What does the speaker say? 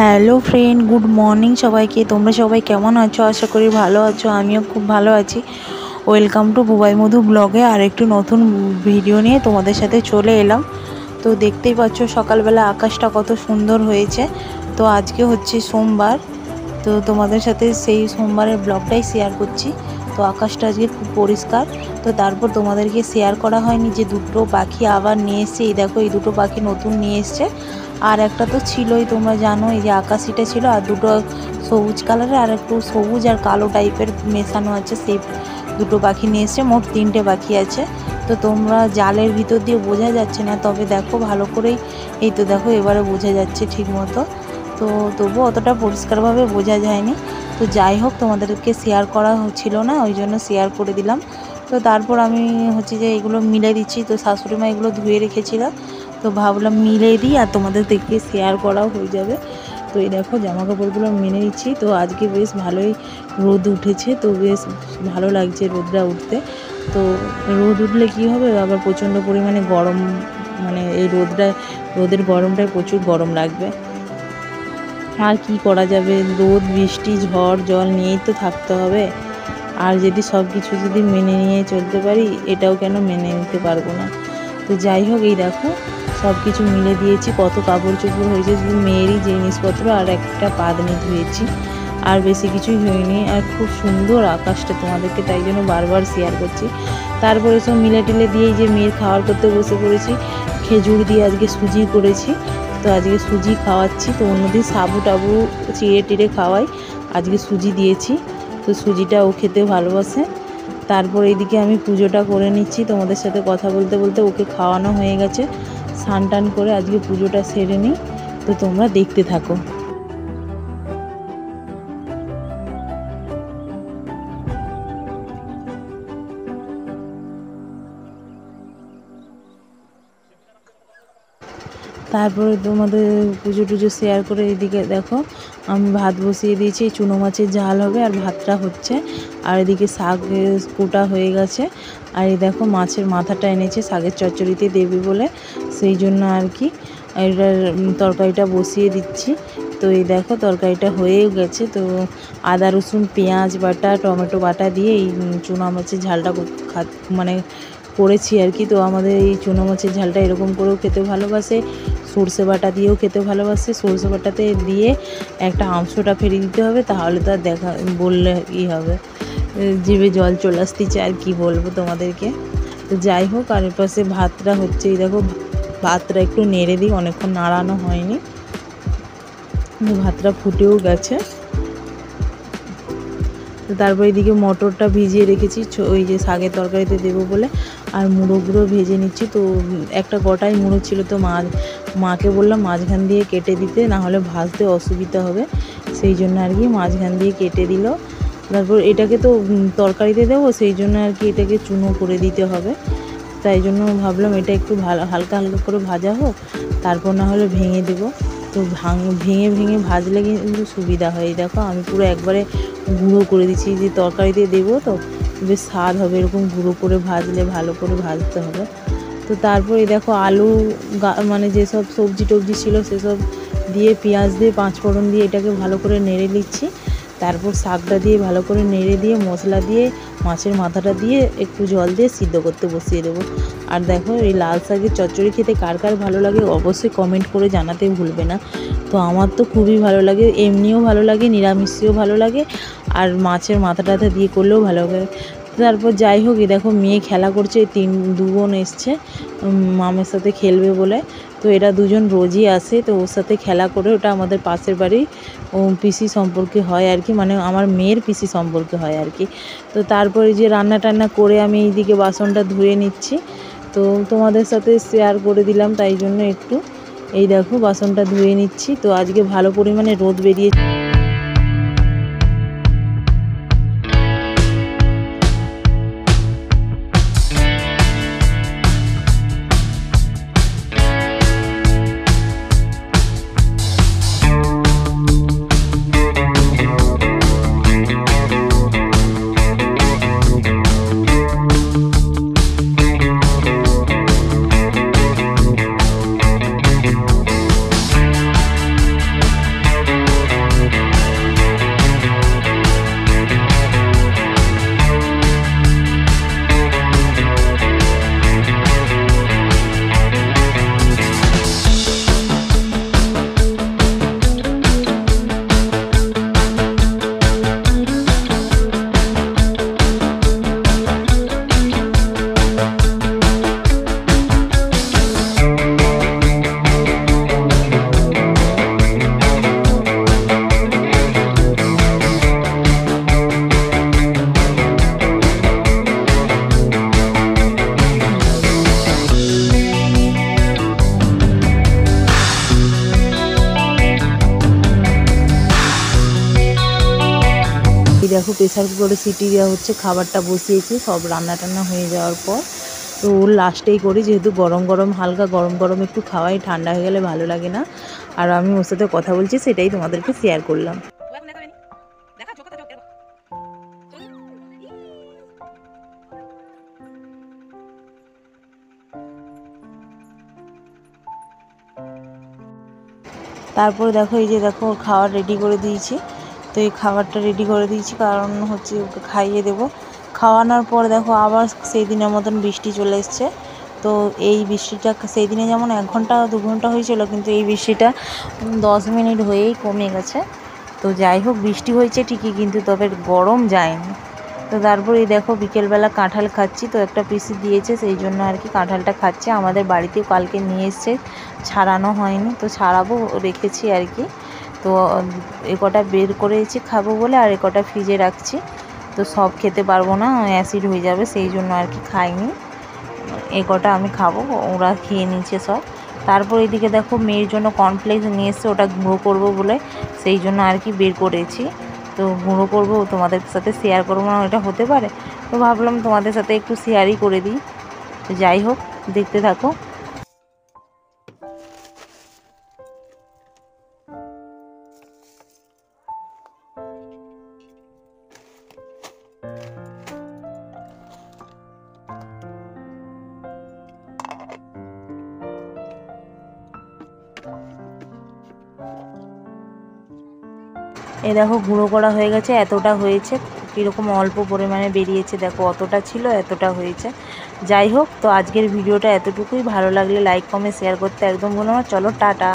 Hello friend, good morning সবাইকে। তোমরা সবাই কেমন আছো? আশা করি ভালো আছো। আমিও খুব ভালো আছি। ওয়েলকাম টু বুবাই মধু ব্লগে আর একটু নতুন ভিডিও নিয়ে তোমাদের সাথে চলে এলাম। তো দেখতেই পাচ্ছ সকালবেলা আকাশটা কত সুন্দর হয়েছে। তো আজকে হচ্ছে সোমবার, তো তোমাদের সাথে সেই সোমবারের ব্লগটাই শেয়ার করছি। তো আকাশটা আজকে খুব পরিষ্কার। তো তারপর তোমাদেরকে শেয়ার করা হয়নি যে দুটো পাখি আবার নিয়ে এসছে। এই দেখো, এই দুটো পাখি নতুন নিয়ে এসছে। আর একটা তো ছিলই, তোমরা জানো, এই যে আকাশিটা ছিল, আর দুটো সবুজ কালারের আর একটু সবুজ আর কালো টাইপের মেশানো আছে, সেই দুটো পাখি নিয়ে এসছে। মোট 3টে পাখি আছে। তো তোমরা জালের ভিতর দিয়ে বোঝা যাচ্ছে না, তবে দেখো ভালো করেই, এই তো দেখো এবারে বোঝা যাচ্ছে ঠিক মতো। তো তবু অতটা পরিষ্কারভাবে বোঝা যায়নি। তো যাই হোক, তোমাদেরকে শেয়ার করা হচ্ছিল না, ওই জন্য শেয়ার করে দিলাম। তো তারপর আমি হচ্ছে যে এগুলো মিলে দিচ্ছি। তো শাশুড়িমা এগুলো ধুয়ে রেখেছিল, তো ভাবলাম মিলে দিই আর তোমাদের থেকে শেয়ার করাও হয়ে যাবে। তো এই দেখো জামা কাপড়গুলো মেনে নিচ্ছি। তো আজকে বেশ ভালোই রোদ উঠেছে, তো বেশ ভালো লাগছে রোদটা উঠতে। তো রোদ উঠলে কী হবে, আবার প্রচণ্ড পরিমাণে গরম, মানে এই রোদের গরমটায় প্রচুর গরম লাগবে। আর কি করা যাবে, রোদ বৃষ্টি ঝড় জল নিয়েই তো থাকতে হবে। আর যদি সব কিছু যদি মেনে নিয়ে চলতে পারি, এটাও কেন মেনে নিতে পারবো না। তো যাই হোক, এই দেখো সব কিছু মিলে দিয়েছি। কত কাপড় চোপড় হয়েছে, শুধু মেয়েরই জিনিসপত্র আর একটা পাদনি ধুয়েছি, আর বেশি কিছুই হয়নি। আর খুব সুন্দর আকাশটা, তোমাদেরকে তাই জন্য বারবার শেয়ার করছি। তারপরে সব মিলে টিলে দিয়েই যে মেয়ের খাওয়ার করতে বসে পড়েছি। খেজুর দিয়ে আজকে সুজি করেছি, তো আজকে সুজি খাওয়াচ্ছি। তো অন্যদিন সাবু টাবু চিড়ে টিড়ে খাওয়াই, আজকে সুজি দিয়েছি। তো সুজিটা ও খেতে ভালোবাসে। তারপর এইদিকে আমি পুজোটা করে নিচ্ছি। তোমাদের সাথে কথা বলতে বলতে ওকে খাওয়ানো হয়ে গেছে। স্নান টান করে আজকে পুজোটা সেরে নিই। তো তোমরা দেখতে থাকো। তারপরে তোমাদের পুজো টুজো শেয়ার করে এদিকে দেখো আমি ভাত বসিয়ে দিয়েছি। চুনো মাছের ঝাল হবে আর ভাতটা হচ্ছে। আর এদিকে শাক কোটা হয়ে গেছে। আর এই দেখো মাছের মাথাটা এনেছে শাকের চচ্চড়িতে দেবে বলে, সেই জন্য আর কি এটার তরকারিটা বসিয়ে দিচ্ছি। তো এই দেখো তরকারিটা হয়েও গেছে। তো আদা রসুন পেঁয়াজ বাটা টমেটো বাটা দিয়ে এই চুনো মাছের ঝালটা মানে করেছি আর কি। তো আমাদের এই চুনো মাছের ঝালটা এরকম করেও খেতে ভালোবাসে, সর্ষে বাটা দিয়েও খেতে ভালোবাসে। সর্ষে বাটাতে দিয়ে একটা আঁশটা ফেলে দিতে হবে, তাহলে তো আর দেখা বললে ই হবে, জিভে জল চলে আসতেছে, আর কি বলবো তোমাদেরকে। তো যাই হোক, আর এর পাশে ভাতটা হচ্ছে। এই দেখো ভাতটা একটু নেড়ে দিই, অনেকক্ষণ নাড়ানো হয়নি, ভাতটা ফুটেও গেছে। তো তারপর এদিকে মটরটা ভিজিয়ে রেখেছি ওই যে শাকের তরকারিতে দেবো বলে। আর মুড়োগুলো ভেজে নিচ্ছি। তো একটা গোটাই মুড়ো ছিল, তো মাকে বললাম মাঝখান দিয়ে কেটে দিতে, না হলে ভাজতে অসুবিধা হবে, সেই জন্য আর কি মাঝখান দিয়ে কেটে দিল। তারপর এটাকে তো তরকারিতে দেবো, সেই জন্য আর কি এটাকে চুনো করে দিতে হবে। তাই জন্য ভাবলাম এটা একটু হালকা হালকা করে ভাজা হোক, তারপর না হলে ভেঙে দেবো। তো ভেঙে ভেঙে ভাজলে কিন্তু সুবিধা হয়। দেখো আমি পুরো একবারে গুঁড়ো করে দিচ্ছি, যে তরকারিতে দেবো তো বেশ স্বাদ হবে, এরকম গুঁড়ো করে ভাজলে, ভালো করে ভাজতে হবে। তো তারপরে দেখো আলু মানে যেসব সবজি টবজি ছিল সেসব দিয়ে, পেঁয়াজ দিয়ে, পাঁচফোড়ন দিয়ে এটাকে ভালো করে নেড়ে নিচ্ছি। তারপর শাকটা দিয়ে ভালো করে নেড়ে দিয়ে মশলা দিয়ে মাছের মাথাটা দিয়ে একটু জল দিয়ে সিদ্ধ করতে বসিয়ে দেবো। আর দেখো এই লাল শাকের চচ্চড়ি খেতে কার কার ভালো লাগে অবশ্যই কমেন্ট করে জানাতে ভুলবে না। তো আমার তো খুবই ভালো লাগে, এমনিও ভালো লাগে, নিরামিষেও ভালো লাগে, আর মাছের মাথা টাথা দিয়ে করলেও ভালো লাগে। তারপর যাই হোক, এই দেখো মেয়ে খেলা করছে, দু বোন এসছে মামের সাথে খেলবে বলে। তো এরা দুজন রোজই আসে, তো ওর সাথে খেলা করে, ওটা আমাদের পাশের বাড়ি পিসি সম্পর্কে হয় আর কি, মানে আমার মেয়ের পিসি সম্পর্কে হয় আর কি। তো তারপরে যে রান্না টান্না করে আমি এইদিকে বাসনটা ধুয়ে নিচ্ছি। তো তোমাদের সাথে শেয়ার করে দিলাম, তাই জন্য একটু এই দেখো বাসনটা ধুয়ে নিচ্ছি। তো আজকে ভালো পরিমাণে রোদ বেরিয়েছে। দেখো প্রেসার কুকারে সিটি দেওয়া হচ্ছে, খাবারটা বসিয়েছি সব রান্না টান্না হয়ে যাওয়ার পর। তো ওর লাস্টেই করি, যেহেতু গরম গরম হালকা গরম গরম একটু খাওয়াই, ঠান্ডা হয়ে গেলে ভালো লাগে না। আর আমি ওর সাথে কথা বলছি, সেটাই তোমাদেরকে শেয়ার করলাম। তারপরে দেখো এই যে দেখো খাবার রেডি করে দিয়েছি। তো এই খাবারটা রেডি করে দিয়েছি কারণ হচ্ছে ওকে খাইয়ে দেবো। খাওয়ানোর পর দেখো আবার সেই দিনের মতন বৃষ্টি চলে এসছে। তো এই বৃষ্টিটা সেই দিনে যেমন 1 ঘন্টা 2 ঘন্টা হয়েছিল, কিন্তু এই বৃষ্টিটা 10 মিনিট হয়েই কমে গেছে। তো যাই হোক, বৃষ্টি হয়েছে ঠিকই, কিন্তু তবে গরম যায়নি। তো তারপর এই দেখো বিকেলবেলা কাঁঠাল খাচ্ছি। তো একটা পিসি দিয়েছে, সেই জন্য আর কি কাঁঠালটা খাচ্ছে। আমাদের বাড়িতেও কালকে নিয়ে এসছে, ছাড়ানো হয়নি, তো ছাড়াবো রেখেছি আর কি। তো এ কটা বের করেছি খাবো বলে, আর এ কটা ফ্রিজে রাখছি। তো সব খেতে পারবো না, অ্যাসিড হয়ে যাবে, সেই জন্য আর কি খাইনি। এ কটা আমি খাবো, ওরা খেয়ে নিচ্ছে সব। তারপর এদিকে দেখো মেয়ের জন্য কর্নফ্লেক্স নিয়ে এসছে, ওটা গুঁড়ো করবো বলে, সেই জন্য আর কি বের করেছি। তো গুঁড়ো করবো, তোমাদের সাথে শেয়ার করবো না এটা হতে পারে, তো ভাবলাম তোমাদের সাথে একটু শেয়ারই করে দিই। তো যাই হোক, দেখতে থাকো। এই দেখো গুঁড়ো করা হয়ে গেছে, এতটা হয়েছে, কীরকম অল্প পরিমাণে বেরিয়েছে দেখো, অতটা ছিল এতটা হয়েছে। যাই হোক, তো আজকের ভিডিওটা এতটুকুই। ভালো লাগলে লাইক কমেন্ট শেয়ার করতে একদম ভুলো না। চলো টাটা।